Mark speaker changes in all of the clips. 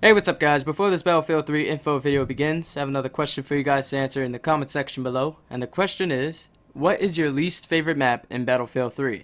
Speaker 1: Hey, what's up guys? Before this Battlefield 3 info video begins, I have another question for you guys to answer in the comment section below. And the question is, what is your least favorite map in Battlefield 3?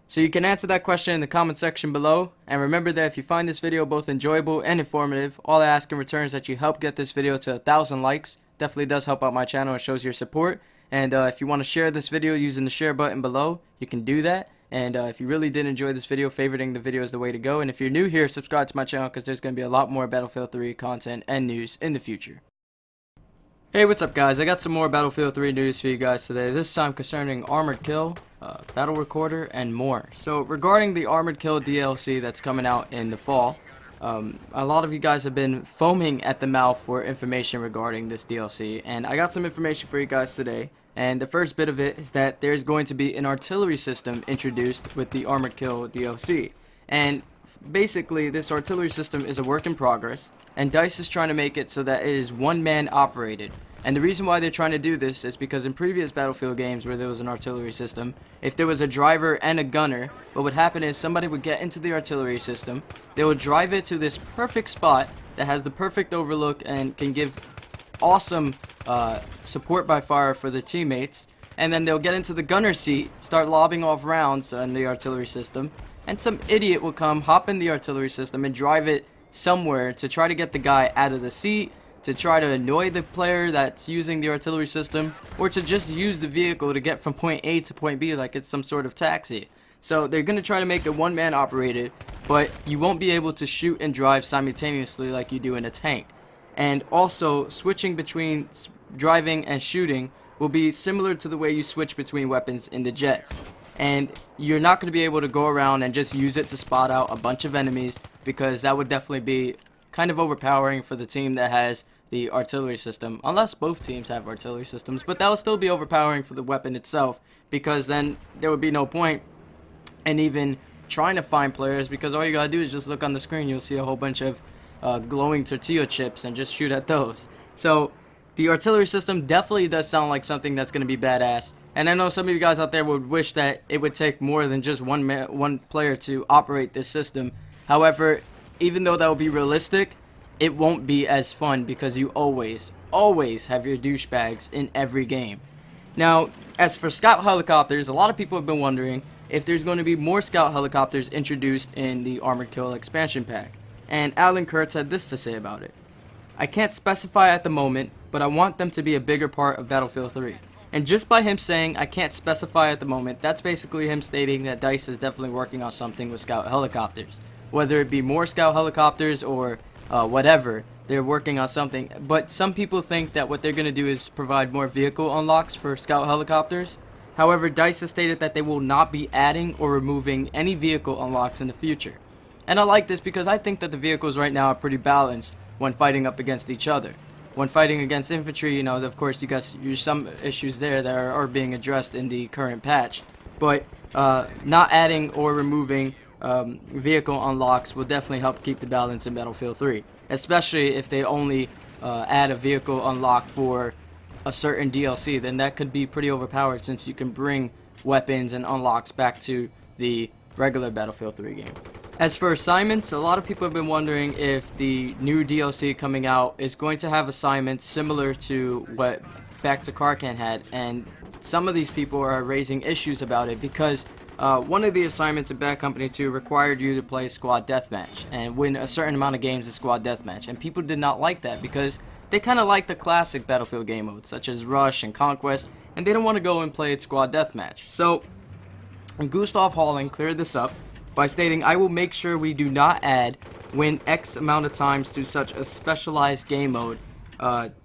Speaker 1: So you can answer that question in the comment section below. And remember that if you find this video both enjoyable and informative, all I ask in return is that you help get this video to 1,000 likes. Definitely does help out my channel and shows your support. And if you want to share this video using the share button below, you can do that. And if you really did enjoy this video, favoriting the video is the way to go. And if you're new here, subscribe to my channel because there's going to be a lot more Battlefield 3 content and news in the future. Hey, what's up guys? I got some more Battlefield 3 news for you guys today. This time concerning Armored Kill, Battle Recorder, and more. So regarding the Armored Kill DLC that's coming out in the fall, a lot of you guys have been foaming at the mouth for information regarding this DLC. And I got some information for you guys today. And the first bit of it is that there's going to be an artillery system introduced with the Armored Kill DLC. And basically, this artillery system is a work in progress, and DICE is trying to make it so that it is one-man operated. And the reason why they're trying to do this is because in previous Battlefield games where there was an artillery system, if there was a driver and a gunner, what would happen is somebody would get into the artillery system, they would drive it to this perfect spot that has the perfect overlook and can give awesome support by fire for the teammates, and then they'll get into the gunner seat, start lobbing off rounds on the artillery system, and some idiot will come, hop in the artillery system and drive it somewhere to try to get the guy out of the seat, to try to annoy the player that's using the artillery system, or to just use the vehicle to get from point A to point B like it's some sort of taxi. So they're going to try to make it one-man operated, but you won't be able to shoot and drive simultaneously like you do in a tank. And also, switching between driving and shooting will be similar to the way you switch between weapons in the jets. And you're not going to be able to go around and just use it to spot out a bunch of enemies, because that would definitely be kind of overpowering for the team that has the artillery system. Unless both teams have artillery systems, but that will still be overpowering for the weapon itself, because then there would be no point in even trying to find players, because all you gotta do is just look on the screen. You'll see a whole bunch of glowing tortilla chips and just shoot at those. So the artillery system definitely does sound like something that's going to be badass, and I know some of you guys out there would wish that it would take more than just one player to operate this system. However, even though that would be realistic, it won't be as fun, because you always have your douchebags in every game. Now, as for scout helicopters, a lot of people have been wondering if there's going to be more scout helicopters introduced in the Armored Kill expansion pack. And Alan Kurtz had this to say about it. I can't specify at the moment, but I want them to be a bigger part of Battlefield 3. And just by him saying I can't specify at the moment, that's basically him stating that DICE is definitely working on something with scout helicopters. Whether it be more scout helicopters or whatever, they're working on something. But some people think that what they're going to do is provide more vehicle unlocks for scout helicopters. However, DICE has stated that they will not be adding or removing any vehicle unlocks in the future. And I like this because I think that the vehicles right now are pretty balanced when fighting up against each other. When fighting against infantry, you know, of course, there's some issues there that are being addressed in the current patch. But not adding or removing vehicle unlocks will definitely help keep the balance in Battlefield 3. Especially if they only add a vehicle unlock for a certain DLC, then that could be pretty overpowered, since you can bring weapons and unlocks back to the regular Battlefield 3 game. As for assignments, a lot of people have been wondering if the new DLC coming out is going to have assignments similar to what Back to Karkan had, and some of these people are raising issues about it because one of the assignments in Bad Company 2 required you to play squad deathmatch and win a certain amount of games in squad deathmatch, and people did not like that because they kind of like the classic Battlefield game modes such as Rush and Conquest, and they don't want to go and play squad deathmatch. So Gustav Halling cleared this up by stating, I will make sure we do not add win X amount of times to such a specialized game mode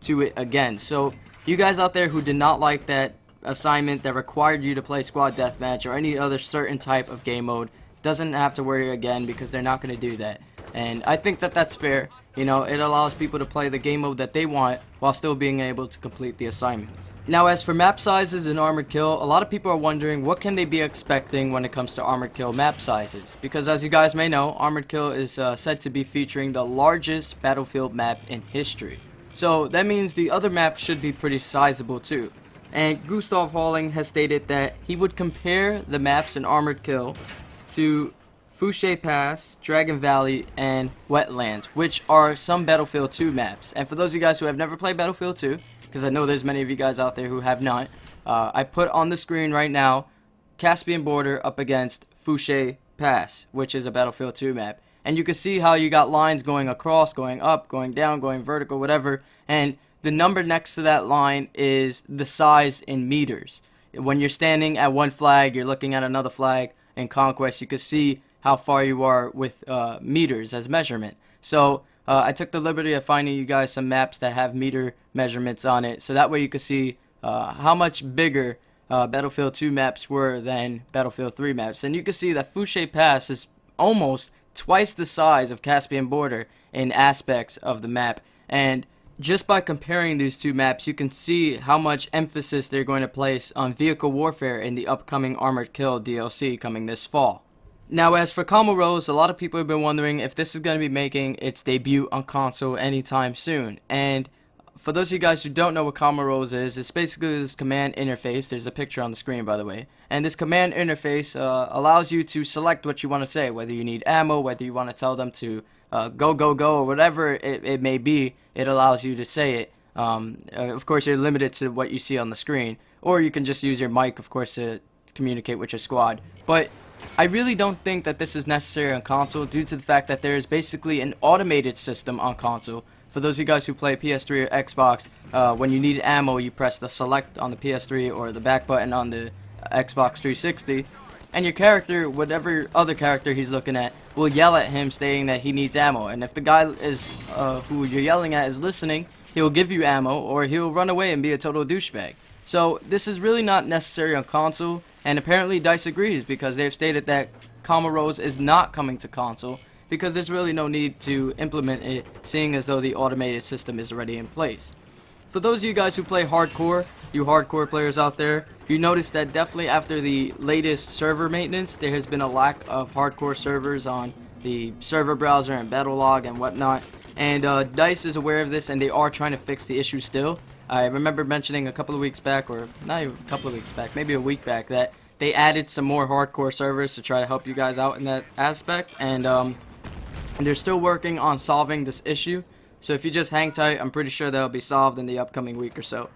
Speaker 1: to it again. So you guys out there who did not like that assignment that required you to play squad deathmatch or any other certain type of game mode, doesn't have to worry again, because they're not going to do that. And I think that that's fair. You know, it allows people to play the game mode that they want while still being able to complete the assignments. Now, as for map sizes in Armored Kill, a lot of people are wondering what can they be expecting when it comes to Armored Kill map sizes. Because as you guys may know, Armored Kill is said to be featuring the largest Battlefield map in history. So that means the other maps should be pretty sizable too. And Gustav Halling has stated that he would compare the maps in Armored Kill to Fouché Pass, Dragon Valley, and Wetlands, which are some Battlefield 2 maps. And for those of you guys who have never played Battlefield 2, because I know there's many of you guys out there who have not, I put on the screen right now Caspian Border up against Fouché Pass, which is a Battlefield 2 map. And you can see how you got lines going across, going up, going down, going vertical, whatever. And the number next to that line is the size in meters. When you're standing at one flag, you're looking at another flag. In Conquest, you can see how far you are with meters as measurement. So I took the liberty of finding you guys some maps that have meter measurements on it, so that way you can see how much bigger Battlefield 2 maps were than Battlefield 3 maps. And you can see that Fouché Pass is almost twice the size of Caspian Border in aspects of the map. And just by comparing these two maps, you can see how much emphasis they're going to place on vehicle warfare in the upcoming Armored Kill DLC coming this fall. Now, as for Comoros, a lot of people have been wondering if this is going to be making its debut on console anytime soon. And for those of you guys who don't know what Comoros is, it's basically this command interface. There's a picture on the screen, by the way. And this command interface allows you to select what you want to say, whether you need ammo, whether you want to tell them to go, go, go, or whatever it may be. It allows you to say it. Of course, you're limited to what you see on the screen. Or you can just use your mic, of course, to communicate with your squad. But I really don't think that this is necessary on console due to the fact that there is basically an automated system on console. For those of you guys who play PS3 or Xbox, when you need ammo, you press the select on the PS3 or the back button on the Xbox 360, and your character, whatever other character he's looking at, will yell at him stating that he needs ammo. And if the guy is who you're yelling at is listening, he'll give you ammo, or he'll run away and be a total douchebag. So this is really not necessary on console, and apparently DICE agrees because they've stated that Comoros is not coming to console because there's really no need to implement it, seeing as though the automated system is already in place. For those of you guys who play hardcore, you hardcore players out there, you notice that definitely after the latest server maintenance, there has been a lack of hardcore servers on the server browser and Battlelog and whatnot. And DICE is aware of this, and they are trying to fix the issue still. I remember mentioning a couple of weeks back, or not even a couple of weeks back, maybe a week back, that they added some more hardcore servers to try to help you guys out in that aspect. And they're still working on solving this issue. So if you just hang tight, I'm pretty sure that'll be solved in the upcoming week or so.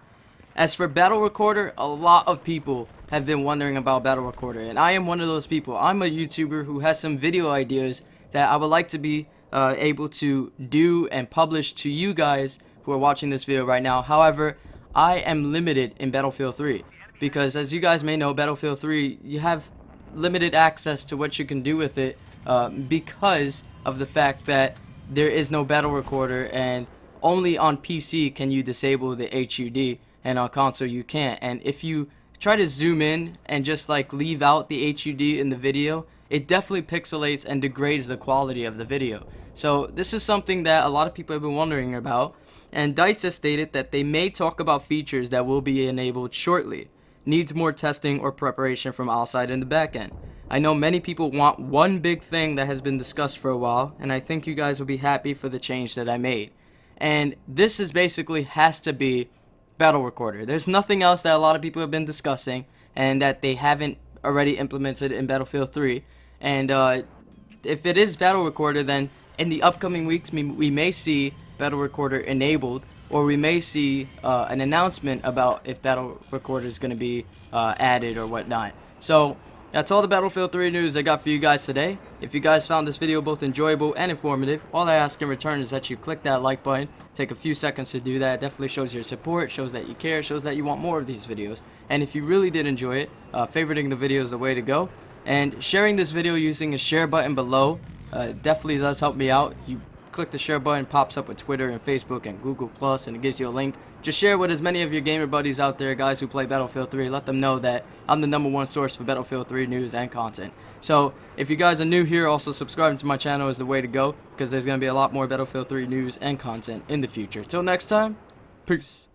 Speaker 1: As for Battle Recorder, a lot of people have been wondering about Battle Recorder, and I am one of those people. I'm a YouTuber who has some video ideas that I would like to be able to do and publish to you guys who are watching this video right now. However, I am limited in Battlefield 3 because, as you guys may know, Battlefield 3, you have limited access to what you can do with it because of the fact that there is no Battle Recorder, and only on PC can you disable the HUD, and on console you can't. And if you try to zoom in and just like leave out the HUD in the video, it definitely pixelates and degrades the quality of the video. So this is something that a lot of people have been wondering about, and DICE has stated that they may talk about features that will be enabled shortly. Needs more testing or preparation from outside in the back end. I know many people want one big thing that has been discussed for a while, and I think you guys will be happy for the change that I made. And this is basically has to be Battle Recorder. There's nothing else that a lot of people have been discussing and that they haven't already implemented in Battlefield 3. And if it is Battle Recorder, then in the upcoming weeks we may see Battle Recorder enabled, or we may see an announcement about if Battle Recorder is going to be added or whatnot. So that's all the Battlefield 3 news I got for you guys today. If you guys found this video both enjoyable and informative, all I ask in return is that you click that like button. Take a few seconds to do that. It definitely shows your support, shows that you care, shows that you want more of these videos. And if you really did enjoy it, favoriting the video is the way to go. And sharing this video using a share button below definitely does help me out. You click the share button, pops up with Twitter and Facebook and Google+, and it gives you a link. Just share with as many of your gamer buddies out there, guys who play Battlefield 3. Let them know that I'm the #1 source for Battlefield 3 news and content. So if you guys are new here, also subscribing to my channel is the way to go, because there's going to be a lot more Battlefield 3 news and content in the future. Till next time, peace.